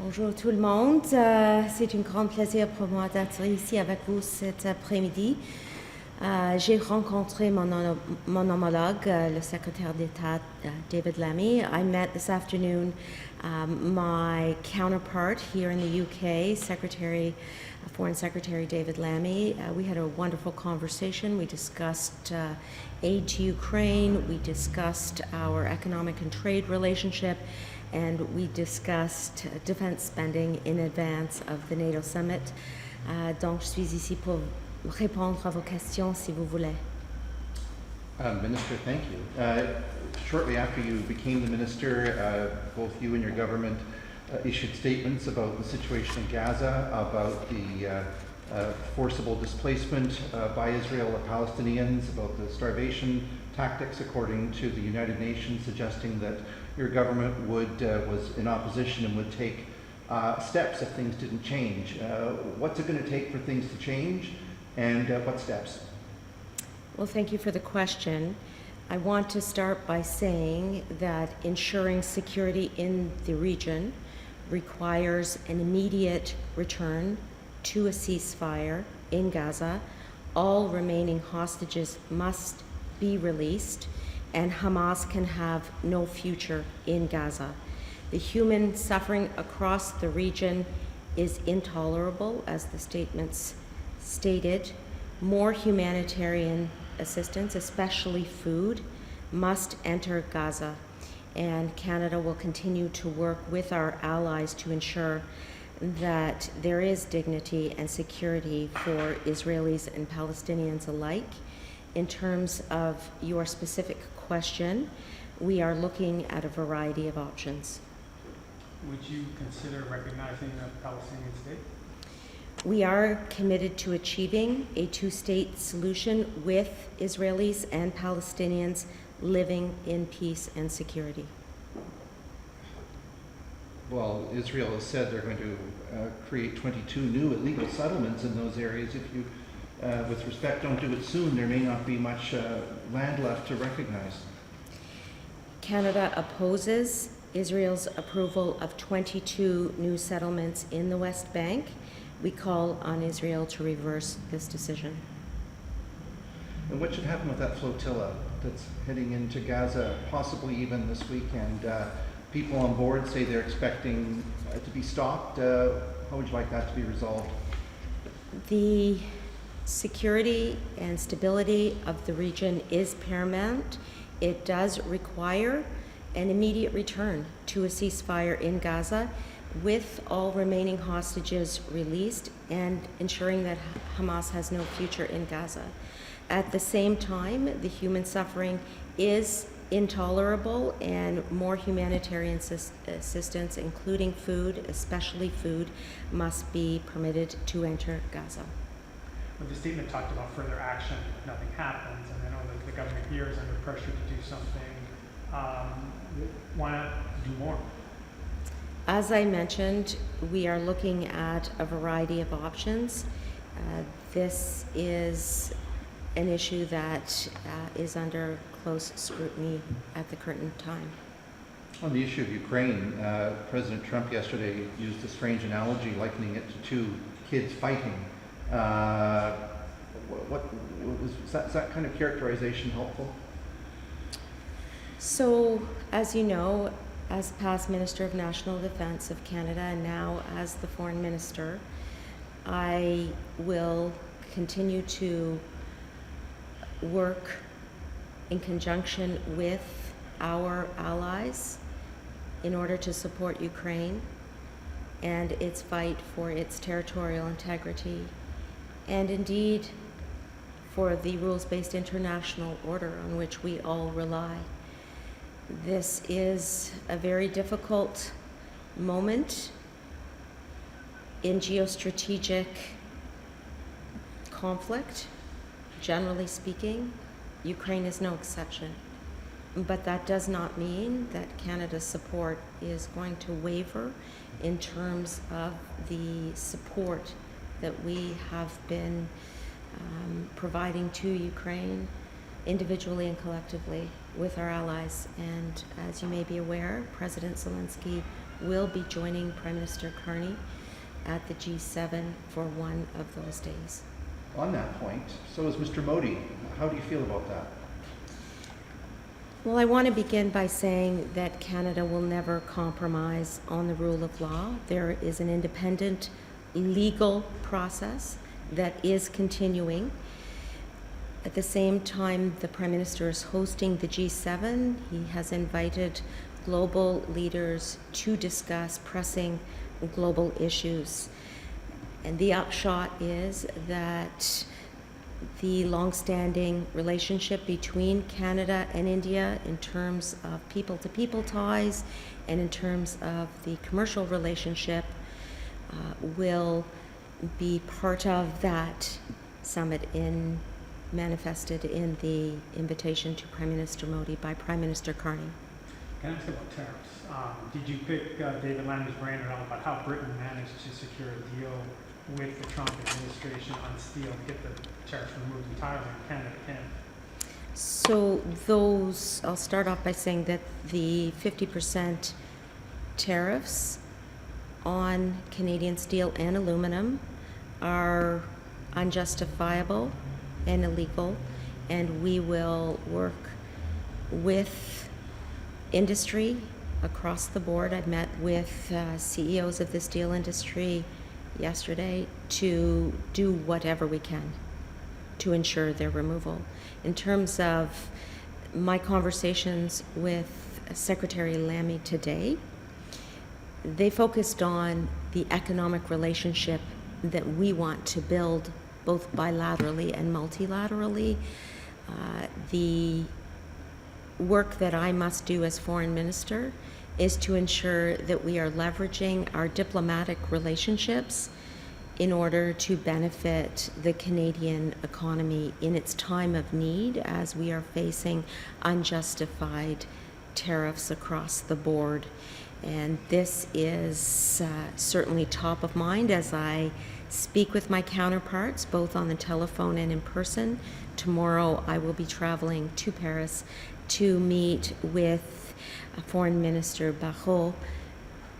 Bonjour tout le monde. C'est un grand plaisir pour moi d'être ici avec vous cet après-midi. J'ai rencontré mon homologue, le secrétaire d'État David Lammy. I met this afternoon my counterpart here in the UK, Foreign Secretary David Lammy. We had a wonderful conversation. We discussed aid to Ukraine. We discussed our economic and trade relationship. And we discussed defense spending in advance of the NATO summit. Donc, je suis ici pour répondre à vos questions, si vous voulez. Minister, thank you. Shortly after you became the minister, both you and your government issued statements about the situation in Gaza, about the forcible displacement by Israel of Palestinians, about the starvation tactics, according to the United Nations, suggesting that your government was in opposition and would take steps if things didn't change. What's it going to take for things to change, and what steps? Well, thank you for the question. I want to start by saying that ensuring security in the region requires an immediate return to a ceasefire in Gaza. All remaining hostages must be released, and Hamas can have no future in Gaza. The human suffering across the region is intolerable, as the statements stated. More humanitarian assistance, especially food, must enter Gaza, and Canada will continue to work with our allies to ensure that there is dignity and security for Israelis and Palestinians alike. In terms of your specific question, we are looking at a variety of options. Would you consider recognizing a Palestinian state? We are committed to achieving a two-state solution with Israelis and Palestinians living in peace and security. Well, Israel has said they're going to create 22 new illegal settlements in those areas. If you, with respect, don't do it soon, there may not be much land left to recognize. Canada opposes Israel's approval of 22 new settlements in the West Bank. We call on Israel to reverse this decision. And what should happen with that flotilla that's heading into Gaza, possibly even this weekend? People on board say they're expecting to be stopped. How would you like that to be resolved? The security and stability of the region is paramount. It does require an immediate return to a ceasefire in Gaza, with all remaining hostages released and ensuring that Hamas has no future in Gaza. At the same time, the human suffering is intolerable, and more humanitarian assistance, including food, especially food, must be permitted to enter Gaza. Well, the statement talked about further action if nothing happens, and I know that the government here is under pressure to do something. Why not do more? As I mentioned, we are looking at a variety of options. This is an issue that is under close scrutiny at the current time. On the issue of Ukraine, President Trump yesterday used a strange analogy, likening it to two kids fighting. Is that kind of characterization helpful? So, as you know, as past Minister of National Defence of Canada and now as the Foreign Minister, I will continue to work in conjunction with our allies in order to support Ukraine and its fight for its territorial integrity, and indeed for the rules-based international order on which we all rely. This is a very difficult moment in geostrategic conflict, generally speaking. Ukraine is no exception. But that does not mean that Canada's support is going to waver in terms of the support that we have been providing to Ukraine individually and collectively with our allies. And as you may be aware, President Zelensky will be joining Prime Minister Carney at the G7 for one of those days. On that point, so is Mr. Modi. How do you feel about that? Well, I want to begin by saying that Canada will never compromise on the rule of law. There is an independent legal process that is continuing. At the same time, the Prime Minister is hosting the G7. He has invited global leaders to discuss pressing global issues. And the upshot is that the long-standing relationship between Canada and India in terms of people-to-people ties and in terms of the commercial relationship will be part of that summit manifested in the invitation to Prime Minister Modi by Prime Minister Carney. Can I ask about tariffs? Did you pick David Lammy's brain at all about how Britain managed to secure a deal with the Trump administration on steel to get the tariffs removed entirely and Canada can? So I'll start off by saying that the 50% tariffs on Canadian steel and aluminum are unjustifiable and illegal, and we will work with industry across the board. I've met with CEOs of the steel industry yesterday to do whatever we can to ensure their removal. In terms of my conversations with Secretary Lammy today, they focused on the economic relationship that we want to build both bilaterally and multilaterally. The work that I must do as foreign minister is to ensure that we are leveraging our diplomatic relationships in order to benefit the Canadian economy in its time of need as we are facing unjustified tariffs across the board. And this is certainly top of mind as I speak with my counterparts, both on the telephone and in person. Tomorrow I will be traveling to Paris to meet with Foreign Minister Barrot,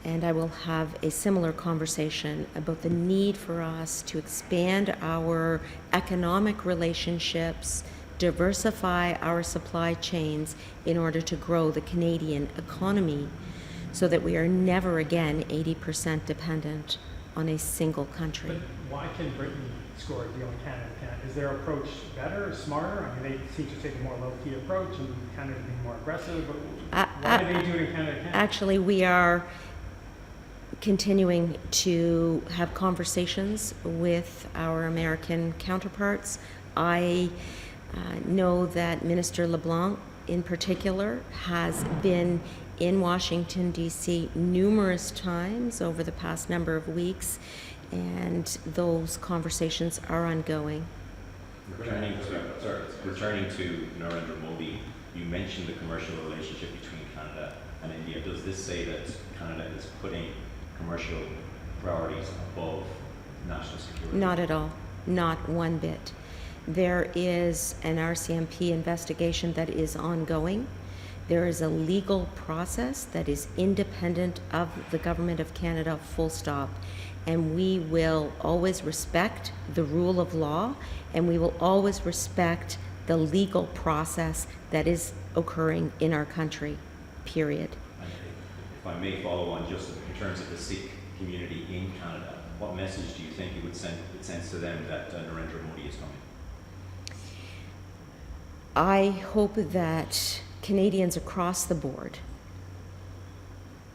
and I will have a similar conversation about the need for us to expand our economic relationships, diversify our supply chains in order to grow the Canadian economy so that we are never again 80% dependent on a single country. But why can Britain score a deal and Canada can't? Is their approach better, smarter? I mean, they seem to take a more low-key approach and Canada being more aggressive, but why do they do it and Canada can't? Actually, we are continuing to have conversations with our American counterparts. I know that Minister LeBlanc in particular has been in Washington, D.C. numerous times over the past number of weeks, and those conversations are ongoing. Returning to Narendra Modi, you mentioned the commercial relationship between Canada and India. Does this say that Canada is putting commercial priorities above national security? Not at all, not one bit. There is an RCMP investigation that is ongoing. There is a legal process that is independent of the Government of Canada, full stop. And we will always respect the rule of law, and we will always respect the legal process that is occurring in our country, period. And if I may follow on, just in terms of the Sikh community in Canada, what message do you think it sends to them that Narendra Modi is coming? I hope that Canadians across the board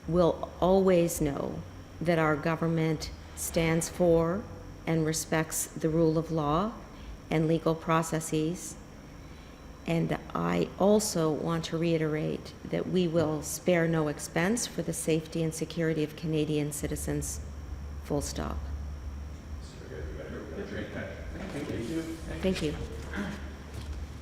will always know that our government stands for and respects the rule of law and legal processes. And I also want to reiterate that we will spare no expense for the safety and security of Canadian citizens, full stop. Thank you.